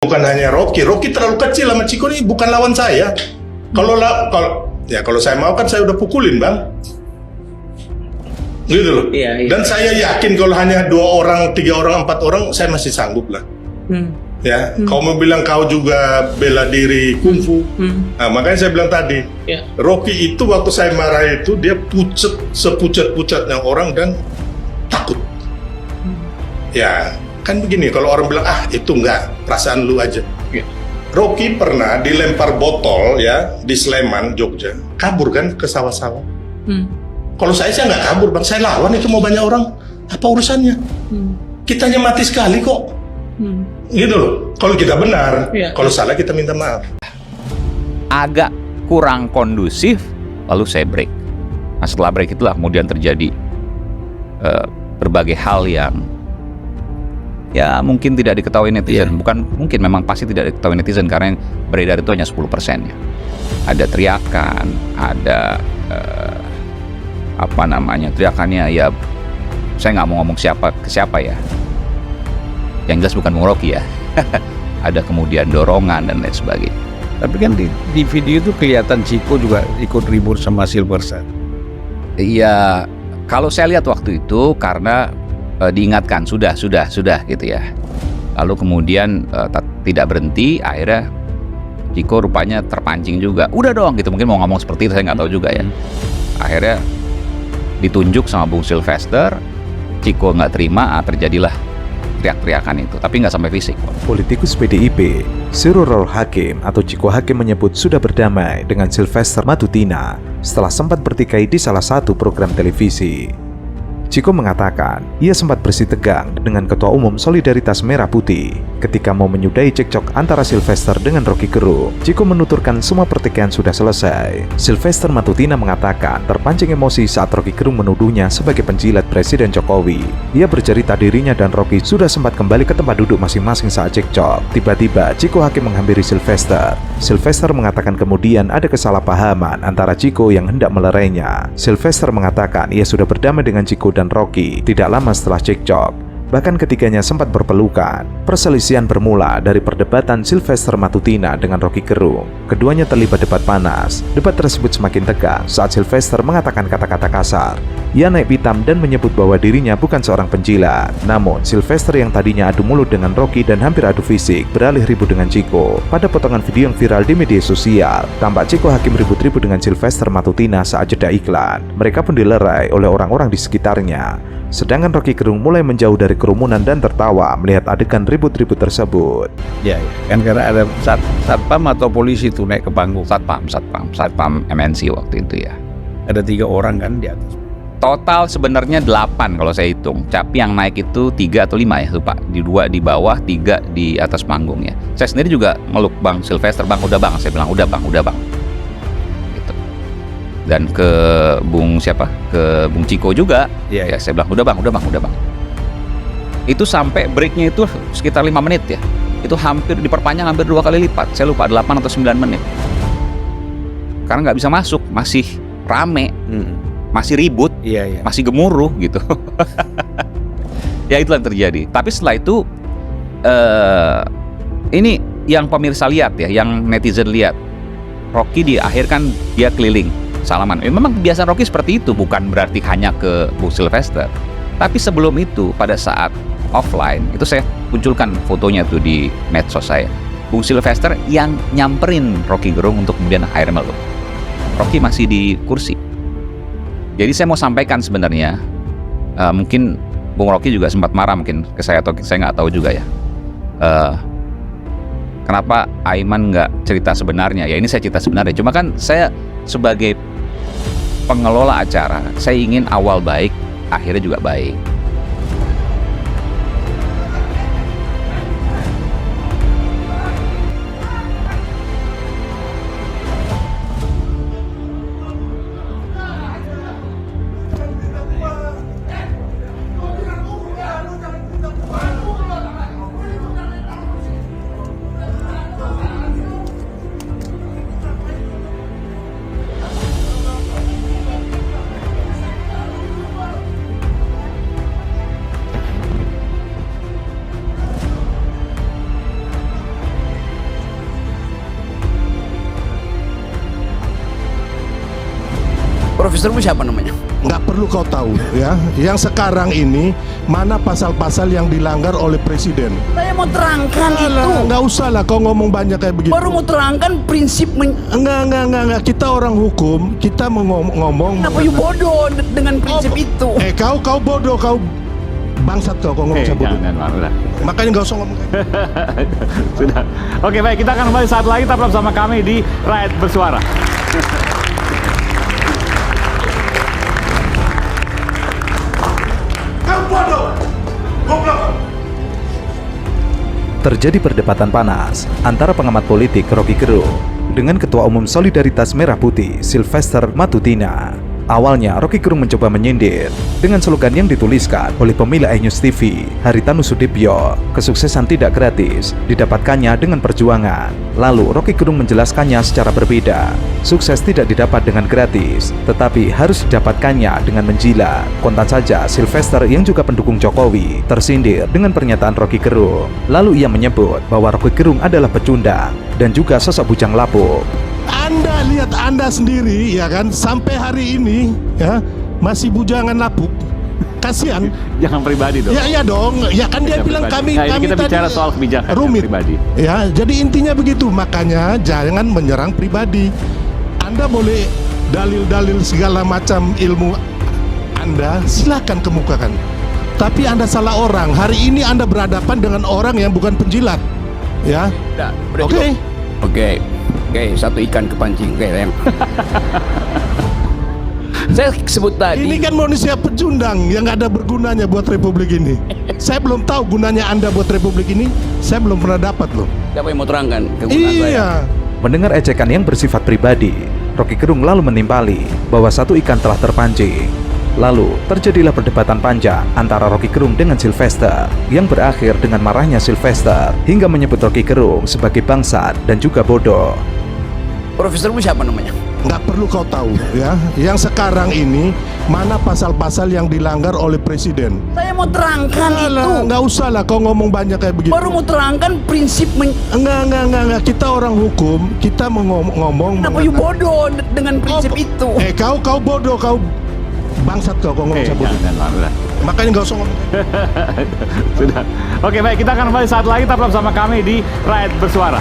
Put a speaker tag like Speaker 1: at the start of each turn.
Speaker 1: Bukan hanya Rocky terlalu kecil sama Ciko ini bukan lawan saya. Kalau saya mau kan saya udah pukulin, Bang. Gitu loh.
Speaker 2: Iya.
Speaker 1: Dan saya yakin kalau hanya 2 orang, 3 orang, 4 orang saya masih sanggup lah. Ya, kau mau bilang kau juga bela diri kungfu. Nah, makanya saya bilang tadi, Rocky itu waktu saya marah itu dia sepucat-pucatnya orang dan takut. Ya, kan begini, kalau orang bilang itu enggak, perasaan lu aja. Rocky pernah dilempar botol ya di Sleman, Jogja, kabur kan ke sawah-sawah. Kalau saya nggak kabur, Bang, saya lawan itu mau banyak orang, apa urusannya? Kitanya mati sekali kok. Gitu loh. Kalau kita benar, kalau salah kita minta maaf.
Speaker 3: Agak kurang kondusif, lalu saya break. Nah, setelah break itulah kemudian terjadi berbagai hal yang ya mungkin tidak diketahui netizen. Bukan mungkin, memang pasti tidak diketahui netizen karena yang beredar itu hanya 10% ya. Ada teriakan, ada teriakannya ya, saya nggak mau ngomong siapa ke siapa ya. Yang jelas bukan Bung Rocky ya. Ada kemudian dorongan dan lain sebagainya.
Speaker 2: Tapi kan di video itu kelihatan Ciko juga ikut ribut sama Silverstone.
Speaker 3: Iya, kalau saya lihat waktu itu karena diingatkan sudah gitu ya. Lalu kemudian tidak berhenti, akhirnya Ciko rupanya terpancing juga. Udah dong gitu, mungkin mau ngomong seperti itu, saya nggak tahu juga ya. Akhirnya ditunjuk sama Bung Sylvester, Ciko nggak terima, terjadilah teriak-teriakan itu, tapi nggak sampai fisik.
Speaker 4: Politikus PDIP, Sirurul Hakim atau Ciko Hakim menyebut sudah berdamai dengan Sylvester Matutina setelah sempat bertikai di salah satu program televisi. Ciko mengatakan ia sempat bersih tegang dengan Ketua Umum Solidaritas Merah Putih ketika mau menyudahi cekcok antara Sylvester dengan Rocky Gerung. Ciko menuturkan semua pertikaian sudah selesai. Sylvester Matutina mengatakan terpancing emosi saat Rocky Gerung menuduhnya sebagai penjilat Presiden Jokowi. Ia bercerita dirinya dan Rocky sudah sempat kembali ke tempat duduk masing-masing saat cekcok. Tiba-tiba Ciko Hakim menghampiri Sylvester. Sylvester mengatakan kemudian ada kesalahpahaman antara Ciko yang hendak melerainya. Sylvester mengatakan ia sudah berdamai dengan Ciko dan Rocky tidak lama setelah cekcok. Bahkan ketiganya sempat berpelukan. Perselisihan bermula dari perdebatan Sylvester Matutina dengan Rocky Gerung. Keduanya terlibat debat panas. Debat tersebut semakin tegang saat Sylvester mengatakan kata-kata kasar. Ia naik pitam dan menyebut bahwa dirinya bukan seorang penjilat. Namun, Sylvester yang tadinya adu mulut dengan Rocky dan hampir adu fisik beralih ribut dengan Ciko. Pada potongan video yang viral di media sosial, tampak Ciko Hakim ribut-ribut dengan Sylvester Matutina saat jeda iklan. Mereka pun dilerai oleh orang-orang di sekitarnya. Sedangkan Rocky Gerung mulai menjauh dari kerumunan dan tertawa melihat adegan ribut-ribut tersebut.
Speaker 2: Ya, kan karena ada satpam atau polisi tuh naik ke panggung.
Speaker 3: Satpam MNC waktu itu ya.
Speaker 2: Ada 3 orang kan di atas.
Speaker 3: Total sebenarnya 8 kalau saya hitung. Tapi yang naik itu 3 atau 5 ya, lupa. Di 2 di bawah, 3 di atas panggung ya. Saya sendiri juga meluk Bang Sylvester, Bang udah Bang, saya bilang udah Bang. Gitu. Dan ke Bung Ciko juga. Ya saya bilang udah bang. Itu sampai breaknya itu sekitar 5 menit ya. Itu hampir diperpanjang hampir 2 kali lipat. Saya lupa 8 atau 9 menit. Karena nggak bisa masuk, masih rame, masih ribut, masih gemuruh gitu. Ya itulah yang terjadi. Tapi setelah itu ini yang pemirsa lihat ya, yang netizen lihat. Rocky di akhir kan dia keliling salaman. Memang kebiasaan Rocky seperti itu, bukan berarti hanya ke Bung Sylvester. Tapi sebelum itu, pada saat offline, itu saya munculkan fotonya tuh di medsos saya. Bung Sylvester yang nyamperin Rocky Gerung untuk kemudian akhirnya meluk. Rocky masih di kursi. Jadi saya mau sampaikan sebenarnya, mungkin Bung Rocky juga sempat marah mungkin ke saya atau saya nggak tahu juga ya. Kenapa Aiman nggak cerita sebenarnya? Ya ini saya cerita sebenarnya. Cuma kan saya sebagai pengelola acara, saya ingin awal baik, akhirnya juga baik.
Speaker 5: Profesormu siapa namanya?
Speaker 1: Nggak perlu kau tahu ya. Yang sekarang ini mana pasal-pasal yang dilanggar oleh presiden.
Speaker 5: Saya mau terangkan itu.
Speaker 1: Nggak usah lah kau ngomong banyak kayak begitu.
Speaker 5: Baru mau terangkan prinsip
Speaker 1: Enggak. Kita orang hukum, kita mau ngomong.
Speaker 5: Kenapa you bodoh dengan prinsip itu?
Speaker 1: Kau bodoh, kau bangsat kau ngomong saya bodoh.
Speaker 3: Jangan, udah.
Speaker 1: Makanya nggak usah ngomong.
Speaker 3: Sudah. Oke, baik, kita akan kembali saat lagi tetap bersama kami di Rakyat Bersuara.
Speaker 1: Kau bodoh. Goblok.
Speaker 4: Terjadi perdebatan panas antara pengamat politik Rocky Gerung dengan Ketua Umum Solidaritas Merah Putih Sylvester Matutina. Awalnya, Rocky Gerung mencoba menyindir dengan slogan yang dituliskan oleh pemilik iNews TV, Haritanu Sudibyo, kesuksesan tidak gratis, didapatkannya dengan perjuangan. Lalu, Rocky Gerung menjelaskannya secara berbeda. Sukses tidak didapat dengan gratis, tetapi harus didapatkannya dengan menjilat. Kontan saja, Sylvester yang juga pendukung Jokowi tersindir dengan pernyataan Rocky Gerung. Lalu ia menyebut bahwa Rocky Gerung adalah pecundang dan juga sosok bujang lapuk.
Speaker 1: Anda lihat Anda sendiri ya kan, sampai hari ini ya masih bujangan lapuk. Kasihan.
Speaker 3: Jangan pribadi dong.
Speaker 1: Ya dong. Ya kan dia bilang
Speaker 3: pribadi.
Speaker 1: kami
Speaker 3: Nah, ini
Speaker 1: kami
Speaker 3: kita
Speaker 1: tadi
Speaker 3: bicara soal kebijakan
Speaker 1: rumit.
Speaker 3: pribadi.
Speaker 1: Ya, jadi intinya begitu. Makanya jangan menyerang pribadi. Anda boleh dalil-dalil segala macam ilmu Anda, silakan kemukakan. Tapi Anda salah orang. Hari ini Anda berhadapan dengan orang yang bukan penjilat. Ya. Oke.
Speaker 5: Oke, satu ikan kepancing. Oke, sayang. Saya sebut tadi.
Speaker 1: Ini kan manusia pecundang yang nggak ada bergunanya buat republik ini. Saya belum tahu gunanya Anda buat republik ini. Saya belum pernah dapat loh.
Speaker 5: Siapa yang mau terangkan kegunaan saya?
Speaker 1: Iya.
Speaker 4: Mendengar ejekan yang bersifat pribadi, Rocky Gerung lalu menimpali bahwa satu ikan telah terpancing. Lalu, terjadilah perdebatan panjang antara Rocky Gerung dengan Sylvester yang berakhir dengan marahnya Sylvester hingga menyebut Rocky Gerung sebagai bangsat dan juga bodoh.
Speaker 5: Profesormu siapa namanya?
Speaker 1: Nggak perlu kau tahu ya. Yang sekarang ini mana pasal-pasal yang dilanggar oleh presiden.
Speaker 5: Saya mau terangkan itu.
Speaker 1: Nggak usah lah kau ngomong banyak kayak begitu.
Speaker 5: Baru mau terangkan prinsip
Speaker 1: Enggak. Kita orang hukum, kita mau ngomong.
Speaker 5: Kenapa you bodoh dengan prinsip itu?
Speaker 1: Kau bodoh, kau bangsat kau ngomong saya bodoh.
Speaker 3: Jangan, udah.
Speaker 1: Makanya nggak usah ngomong.
Speaker 3: Sudah. Oke, baik, kita akan kembali saat lagi tetap bersama kami di Rakyat Bersuara.